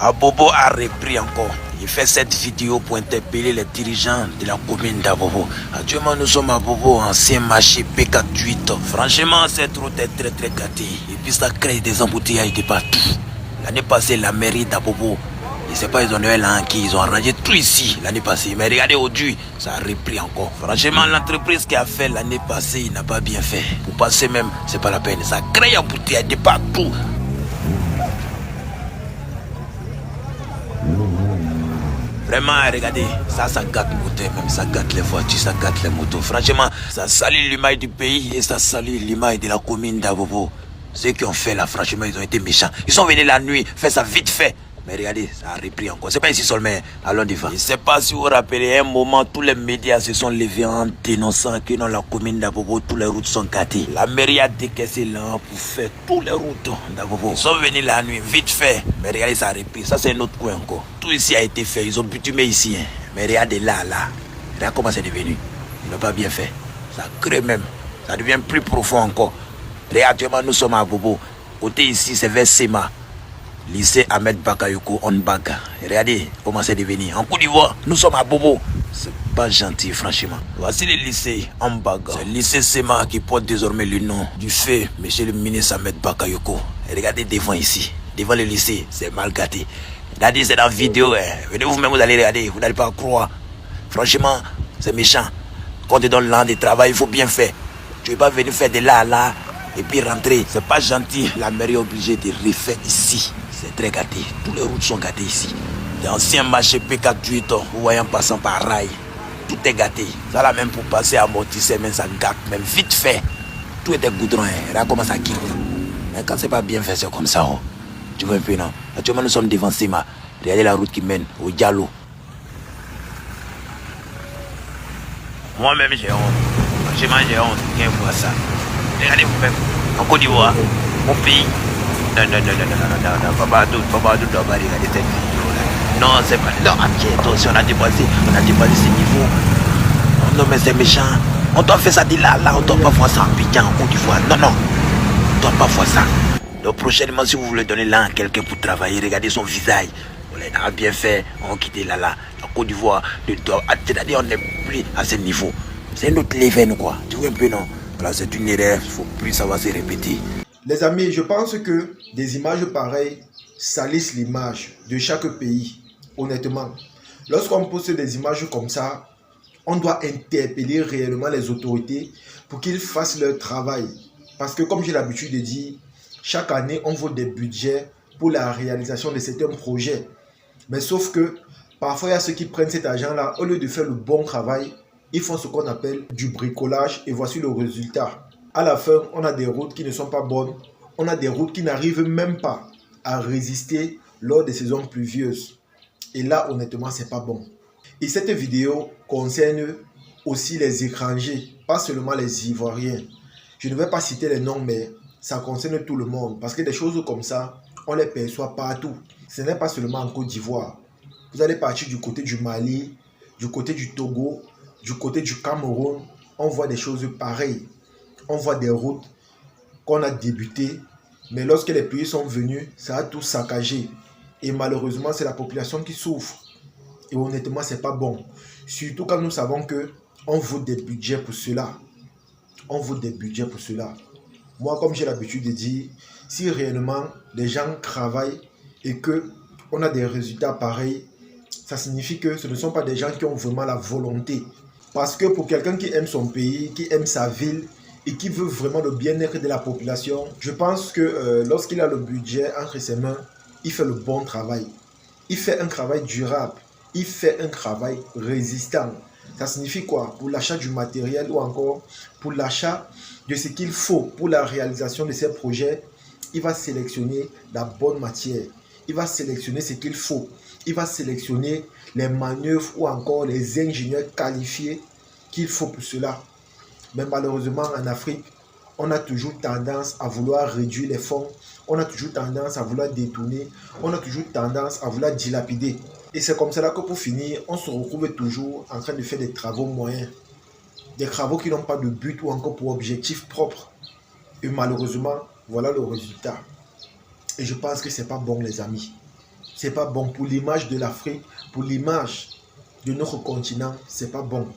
Abobo a repris encore. Il fait cette vidéo pour interpeller les dirigeants de la commune d'Abobo. Actuellement, nous sommes à Abobo, ancien marché P48. Franchement, cette route est très gâtée. Et puis ça crée des embouteillages de partout. L'année passée, la mairie d'Abobo, je ne sais pas, ils ont donné ils ont arrangé tout ici l'année passée. Mais regardez aujourd'hui, ça a repris encore. Franchement, l'entreprise qui a fait l'année passée, il n'a pas bien fait. Pour passer même, c'est pas la peine. Ça crée un embouteillage de partout. Vraiment, regardez, ça gâte le moteur, même ça gâte les voitures, ça gâte les motos. Franchement, ça salit l'image du pays et ça salit l'image de la commune d'Abobo. Ceux qui ont fait là, franchement, ils ont été méchants. Ils sont venus la nuit, faire ça vite fait. Mais regardez, ça a repris encore. C'est pas ici seulement, allons devant. Je ne sais pas si vous vous rappelez, à un moment, tous les médias se sont levés en dénonçant que dans la commune d'Abobo, toutes les routes sont gâtées. La mairie a décaissé là pour faire toutes les routes d'Abobo. Ils sont venus la nuit, vite fait. Mais regardez, ça a repris. Ça, c'est un autre coin encore. Tout ici a été fait. Ils ont bitumé ici. Mais regardez là. Regarde comment c'est devenu. Ils n'ont pas bien fait. Ça crée même. Ça devient plus profond encore. Regardez, actuellement, nous sommes à Abobo. Côté ici, c'est vers Sema. Lycée Ahmed Bakayoko Onbaga. Regardez comment c'est devenu. En Côte d'Ivoire, nous sommes à Bobo. C'est pas gentil, franchement. Voici le lycée Onbaga. C'est le lycée Sema qui porte désormais le nom du fait monsieur le ministre Ahmed Bakayoko. Et regardez devant ici, devant le lycée, c'est mal gâté. Regardez, c'est dans la vidéo. Venez vous-même, vous allez regarder, vous n'allez pas croire. Franchement, c'est méchant. Quand tu es dans le land de travail, il faut bien faire. Tu ne veux pas venir faire de là et puis rentrer. C'est pas gentil. La mairie est obligée de refaire ici. C'est très gâté. Toutes les routes sont gâtées ici. L'ancien marché P48, vous voyez en passant par rail. Tout est gâté. Ça là même pour passer à amortisseur, même ça gâte, même vite fait. Tout est goudron. Regarde comment ça quitte. Mais quand c'est pas bien fait, c'est comme ça. Oh. Tu vois un peu, non? Actuellement, nous sommes devant Sema. Regardez la route qui mène au Diallo. Moi-même, j'ai honte. Franchement, j'ai honte. Viens voir ça. Regardez vous-même. En Côte d'Ivoire, mon pays. Non, Papa Adou doit pas regarder cette vidéo là. Non, c'est pas. Non, attention, on a dépassé ce niveau. Non, mais c'est méchant. On doit faire ça de là, on doit pas voir ça en Abidjan, en Côte d'Ivoire. Non, on doit pas voir ça. Donc prochainement, si vous voulez donner là à quelqu'un pour travailler, regardez son visage. On a bien fait, on quitte là. En Côte d'Ivoire, c'est-à-dire on n'est plus à ce niveau. C'est un autre level, quoi. Tu vois un peu, non? Voilà, c'est une erreur, il ne faut plus savoir se répéter. Les amis, je pense que des images pareilles salissent l'image de chaque pays, honnêtement. Lorsqu'on poste des images comme ça, on doit interpeller réellement les autorités pour qu'ils fassent leur travail. Parce que comme j'ai l'habitude de dire, chaque année, on vote des budgets pour la réalisation de certains projets. Mais sauf que, parfois, il y a ceux qui prennent cet argent-là, au lieu de faire le bon travail, ils font ce qu'on appelle du bricolage et voici le résultat. À la fin, on a des routes qui ne sont pas bonnes. On a des routes qui n'arrivent même pas à résister lors des saisons pluvieuses. Et là, honnêtement, c'est pas bon. Et cette vidéo concerne aussi les étrangers, pas seulement les Ivoiriens. Je ne vais pas citer les noms, mais ça concerne tout le monde. Parce que des choses comme ça, on les perçoit partout. Ce n'est pas seulement en Côte d'Ivoire. Vous allez partir du côté du Mali, du côté du Togo, du côté du Cameroun. On voit des choses pareilles. On voit des routes qu'on a débutées, mais lorsque les pays sont venus, ça a tout saccagé. Et malheureusement, c'est la population qui souffre. Et honnêtement, c'est pas bon. Surtout quand nous savons que on vote des budgets pour cela. On vote des budgets pour cela. Moi, comme j'ai l'habitude de dire, si réellement les gens travaillent et que on a des résultats pareils, ça signifie que ce ne sont pas des gens qui ont vraiment la volonté. Parce que pour quelqu'un qui aime son pays, qui aime sa ville, et qui veut vraiment le bien-être de la population, je pense que lorsqu'il a le budget entre ses mains, il fait le bon travail. Il fait un travail durable. Il fait un travail résistant. Ça signifie quoi? Pour l'achat du matériel ou encore pour l'achat de ce qu'il faut pour la réalisation de ses projets, il va sélectionner la bonne matière. Il va sélectionner ce qu'il faut. Il va sélectionner les manœuvres ou encore les ingénieurs qualifiés qu'il faut pour cela. Mais malheureusement, en Afrique, on a toujours tendance à vouloir réduire les fonds. On a toujours tendance à vouloir détourner. On a toujours tendance à vouloir dilapider. Et c'est comme cela que pour finir, on se retrouve toujours en train de faire des travaux moyens. Des travaux qui n'ont pas de but ou encore pour objectif propre. Et malheureusement, voilà le résultat. Et je pense que ce n'est pas bon, les amis. C'est pas bon pour l'image de l'Afrique, pour l'image de notre continent, c'est pas bon.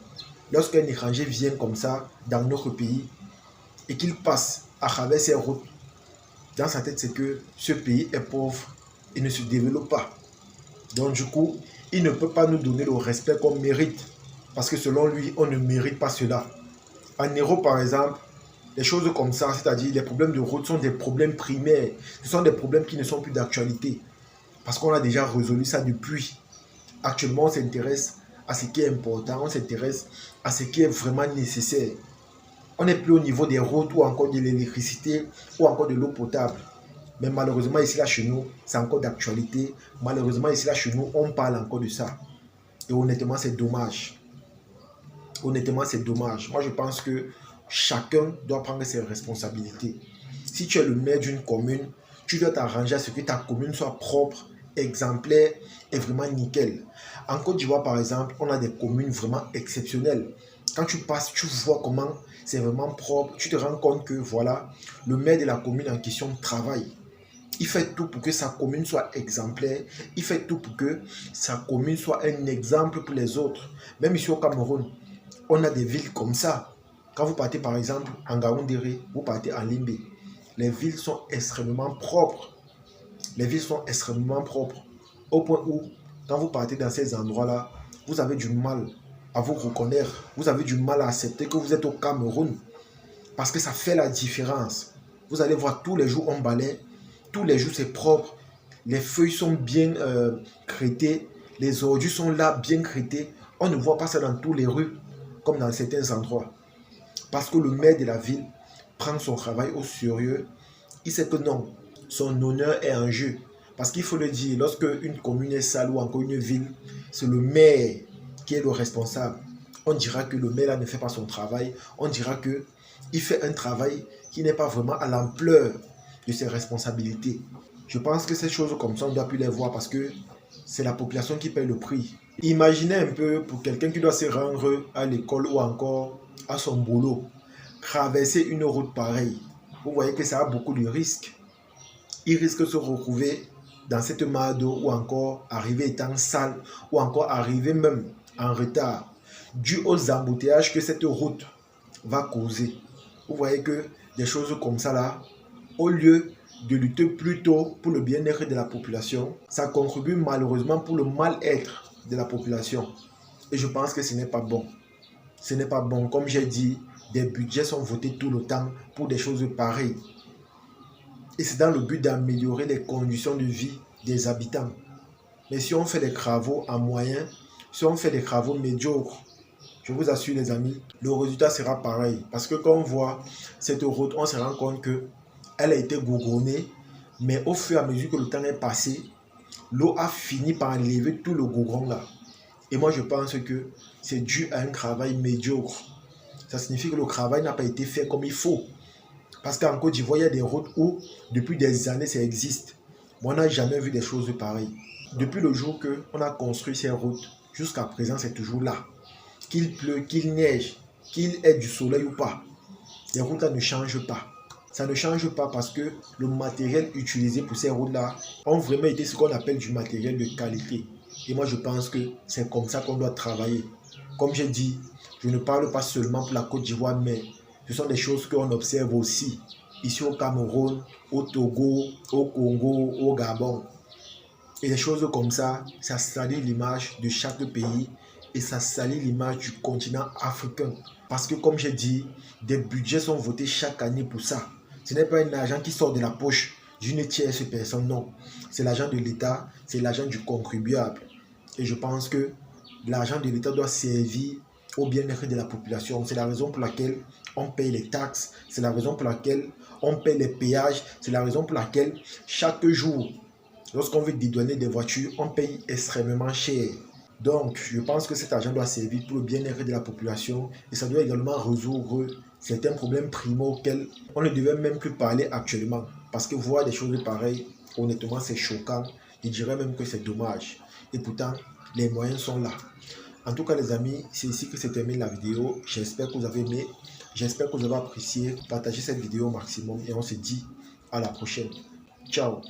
Lorsqu'un étranger vient comme ça dans notre pays et qu'il passe à travers ces routes, dans sa tête, c'est que ce pays est pauvre et ne se développe pas. Donc du coup, il ne peut pas nous donner le respect qu'on mérite. Parce que selon lui, on ne mérite pas cela. En Europe, par exemple, les choses comme ça, c'est-à-dire les problèmes de route sont des problèmes primaires. Ce sont des problèmes qui ne sont plus d'actualité. Parce qu'on a déjà résolu ça depuis. Actuellement, on s'intéresse à ce qui est important, on s'intéresse à ce qui est vraiment nécessaire. On n'est plus au niveau des routes ou encore de l'électricité ou encore de l'eau potable. Mais malheureusement, ici, là, chez nous, c'est encore d'actualité. Malheureusement, ici, là, chez nous, on parle encore de ça. Et honnêtement, c'est dommage. Honnêtement, c'est dommage. Moi, je pense que chacun doit prendre ses responsabilités. Si tu es le maire d'une commune, tu dois t'arranger à ce que ta commune soit propre, exemplaire et vraiment nickel. En Côte d'Ivoire, par exemple, on a des communes vraiment exceptionnelles. Quand tu passes, tu vois comment c'est vraiment propre. Tu te rends compte que, voilà, le maire de la commune en question travaille. Il fait tout pour que sa commune soit exemplaire. Il fait tout pour que sa commune soit un exemple pour les autres. Même ici au Cameroun, on a des villes comme ça. Quand vous partez par exemple en Gaoundéré, vous partez en Limbé. Les villes sont extrêmement propres. Les villes sont extrêmement propres. Au point où, quand vous partez dans ces endroits-là, vous avez du mal à vous reconnaître. Vous avez du mal à accepter que vous êtes au Cameroun. Parce que ça fait la différence. Vous allez voir tous les jours on balaie. Tous les jours c'est propre. Les feuilles sont bien traitées. Les ordures sont là bien traitées. On ne voit pas ça dans toutes les rues comme dans certains endroits. Parce que le maire de la ville prend son travail au sérieux. Il sait que non, son honneur est en jeu. Parce qu'il faut le dire, lorsque une commune est sale ou encore une ville, c'est le maire qui est le responsable. On dira que le maire là ne fait pas son travail. On dira qu'il fait un travail qui n'est pas vraiment à l'ampleur de ses responsabilités. Je pense que ces choses comme ça, on doit plus les voir parce que c'est la population qui paye le prix. Imaginez un peu pour quelqu'un qui doit se rendre à l'école ou encore à son boulot, traverser une route pareille. Vous voyez que ça a beaucoup de risques. Il risque de se retrouver dans cette mare d'eau ou encore arriver étant sale ou encore arriver même en retard dû aux embouteillages que cette route va causer. Vous voyez que des choses comme ça là, au lieu de lutter plutôt pour le bien-être de la population, ça contribue malheureusement pour le mal-être de la population. Et je pense que ce n'est pas bon. Ce n'est pas bon. Comme j'ai dit, des budgets sont votés tout le temps pour des choses pareilles. Et c'est dans le but d'améliorer les conditions de vie des habitants. Mais si on fait des travaux en moyen, si on fait des travaux médiocres, je vous assure les amis, le résultat sera pareil. Parce que quand on voit cette route, on se rend compte qu'elle a été goudronnée, mais au fur et à mesure que le temps est passé, l'eau a fini par enlever tout le goudron là. Et moi je pense que c'est dû à un travail médiocre. Ça signifie que le travail n'a pas été fait comme il faut. Parce qu'en Côte d'Ivoire, il y a des routes où, depuis des années, ça existe. Moi, on n'a jamais vu des choses pareilles. Depuis le jour qu'on a construit ces routes, jusqu'à présent, c'est toujours là. Qu'il pleut, qu'il neige, qu'il ait du soleil ou pas, les routes-là ne changent pas. Ça ne change pas parce que le matériel utilisé pour ces routes-là ont vraiment été ce qu'on appelle du matériel de qualité. Et moi, je pense que c'est comme ça qu'on doit travailler. Comme j'ai dit, je ne parle pas seulement pour la Côte d'Ivoire, mais ce sont des choses qu'on observe aussi ici au Cameroun, au Togo, au Congo, au Gabon. Et des choses comme ça salit l'image de chaque pays et ça salit l'image du continent africain. Parce que comme j'ai dit, des budgets sont votés chaque année pour ça. Ce n'est pas un argent qui sort de la poche d'une tierce personne, non. C'est l'argent de l'État, c'est l'argent du contribuable. Et je pense que l'argent de l'État doit servir au bien-être de la population. C'est la raison pour laquelle on paye les taxes, c'est la raison pour laquelle on paye les péages, c'est la raison pour laquelle chaque jour, lorsqu'on veut dédouaner des voitures, on paye extrêmement cher. Donc, je pense que cet argent doit servir pour le bien-être de la population et ça doit également résoudre certains problèmes primaux auxquels on ne devait même plus parler actuellement. Parce que voir des choses pareilles, honnêtement, c'est choquant. Je dirais même que c'est dommage. Et pourtant, les moyens sont là. En tout cas, les amis, c'est ici que se termine la vidéo. J'espère que vous avez aimé. J'espère que vous avez apprécié. Partagez cette vidéo au maximum et on se dit à la prochaine. Ciao.